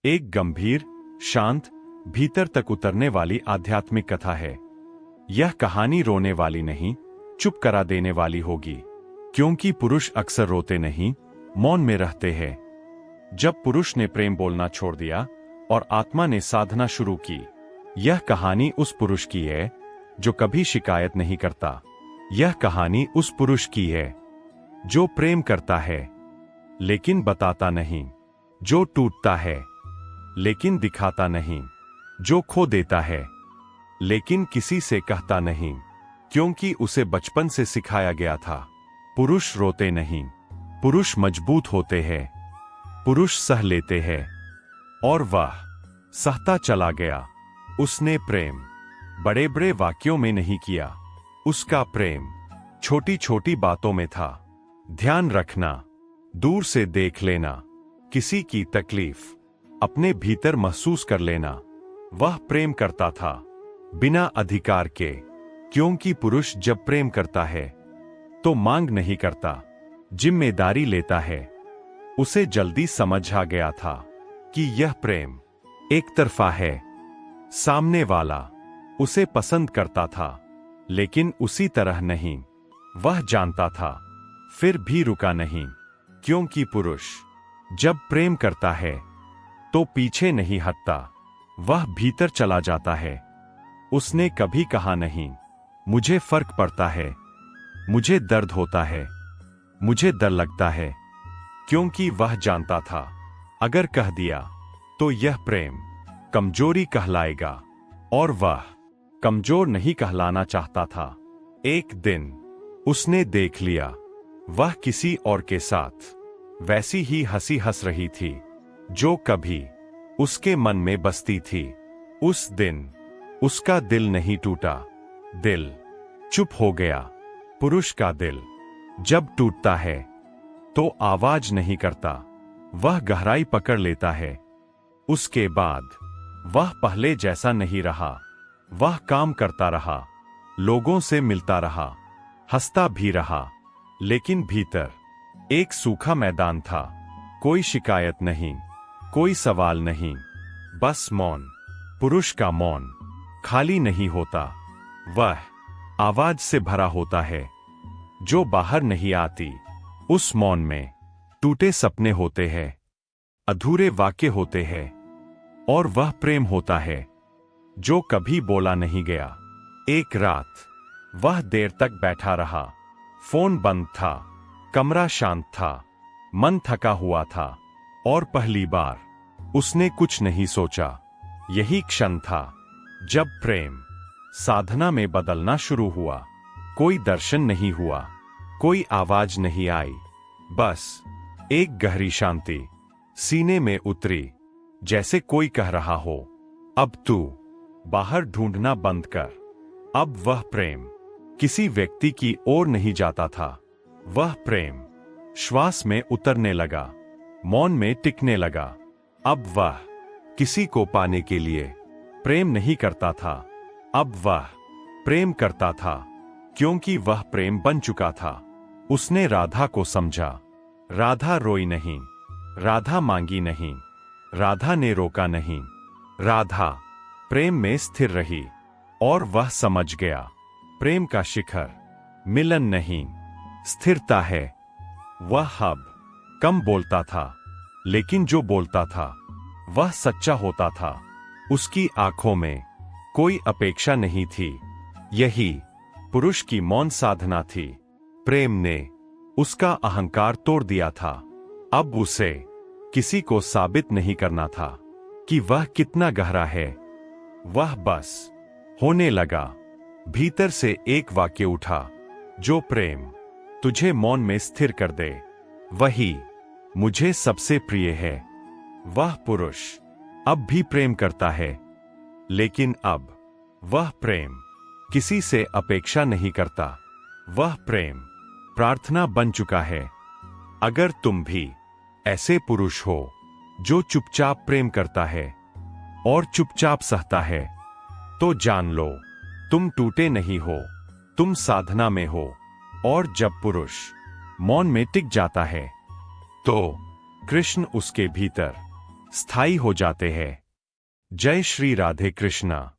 एक गंभीर, शांत, भीतर तक उतरने वाली आध्यात्मिक कथा है। यह कहानी रोने वाली नहीं, चुप करा देने वाली होगी, क्योंकि पुरुष अक्सर रोते नहीं, मौन में रहते हैं। जब पुरुष ने प्रेम बोलना छोड़ दिया और आत्मा ने साधना शुरू की। यह कहानी उस पुरुष की है जो कभी शिकायत नहीं करता। यह कहानी उस पुरुष की है जो प्रेम करता है लेकिन बताता नहीं, जो टूटता है लेकिन दिखाता नहीं, जो खो देता है लेकिन किसी से कहता नहीं, क्योंकि उसे बचपन से सिखाया गया था। पुरुष रोते नहीं, पुरुष मजबूत होते हैं, पुरुष सह लेते हैं। और वह सहता चला गया। उसने प्रेम बड़े बड़े वाक्यों में नहीं किया, उसका प्रेम छोटी छोटी बातों में था। ध्यान रखना, दूर से देख लेना, किसी की तकलीफ अपने भीतर महसूस कर लेना। वह प्रेम करता था बिना अधिकार के, क्योंकि पुरुष जब प्रेम करता है तो मांग नहीं करता, जिम्मेदारी लेता है। उसे जल्दी समझ आ गया था कि यह प्रेम एक तरफा है। सामने वाला उसे पसंद करता था, लेकिन उसी तरह नहीं। वह जानता था, फिर भी रुका नहीं, क्योंकि पुरुष जब प्रेम करता है तो पीछे नहीं हटता, वह भीतर चला जाता है। उसने कभी कहा नहीं, मुझे फर्क पड़ता है, मुझे दर्द होता है, मुझे डर लगता है, क्योंकि वह जानता था अगर कह दिया तो यह प्रेम कमजोरी कहलाएगा, और वह कमजोर नहीं कहलाना चाहता था। एक दिन उसने देख लिया, वह किसी और के साथ वैसी ही हंसी हंस रही थी जो कभी उसके मन में बसती थी। उस दिन उसका दिल नहीं टूटा, दिल चुप हो गया। पुरुष का दिल जब टूटता है तो आवाज नहीं करता, वह गहराई पकड़ लेता है। उसके बाद वह पहले जैसा नहीं रहा। वह काम करता रहा, लोगों से मिलता रहा, हंसता भी रहा, लेकिन भीतर एक सूखा मैदान था। कोई शिकायत नहीं, कोई सवाल नहीं, बस मौन। पुरुष का मौन खाली नहीं होता, वह आवाज से भरा होता है जो बाहर नहीं आती। उस मौन में टूटे सपने होते हैं, अधूरे वाक्य होते हैं, और वह प्रेम होता है जो कभी बोला नहीं गया। एक रात वह देर तक बैठा रहा, फोन बंद था, कमरा शांत था, मन थका हुआ था, और पहली बार उसने कुछ नहीं सोचा। यही क्षण था जब प्रेम साधना में बदलना शुरू हुआ। कोई दर्शन नहीं हुआ, कोई आवाज नहीं आई, बस एक गहरी शांति सीने में उतरी, जैसे कोई कह रहा हो, अब तू बाहर ढूंढना बंद कर। अब वह प्रेम किसी व्यक्ति की ओर नहीं जाता था, वह प्रेम श्वास में उतरने लगा, मौन में टिकने लगा। अब वह किसी को पाने के लिए प्रेम नहीं करता था, अब वह प्रेम करता था क्योंकि वह प्रेम बन चुका था। उसने राधा को समझा। राधा रोई नहीं, राधा मांगी नहीं, राधा ने रोका नहीं, राधा प्रेम में स्थिर रही। और वह समझ गया, प्रेम का शिखर मिलन नहीं, स्थिरता है। वह अब कम बोलता था, लेकिन जो बोलता था वह सच्चा होता था। उसकी आंखों में कोई अपेक्षा नहीं थी। यही पुरुष की मौन साधना थी। प्रेम ने उसका अहंकार तोड़ दिया था। अब उसे किसी को साबित नहीं करना था कि वह कितना गहरा है। वह बस होने लगा। भीतर से एक वाक्य उठा, जो प्रेम तुझे मौन में स्थिर कर दे, वही मुझे सबसे प्रिय है। वह पुरुष अब भी प्रेम करता है, लेकिन अब वह प्रेम किसी से अपेक्षा नहीं करता। वह प्रेम प्रार्थना बन चुका है। अगर तुम भी ऐसे पुरुष हो जो चुपचाप प्रेम करता है और चुपचाप सहता है, तो जान लो, तुम टूटे नहीं हो, तुम साधना में हो। और जब पुरुष मौन में टिक जाता है, तो कृष्ण उसके भीतर स्थायी हो जाते हैं। जय श्री राधे कृष्णा।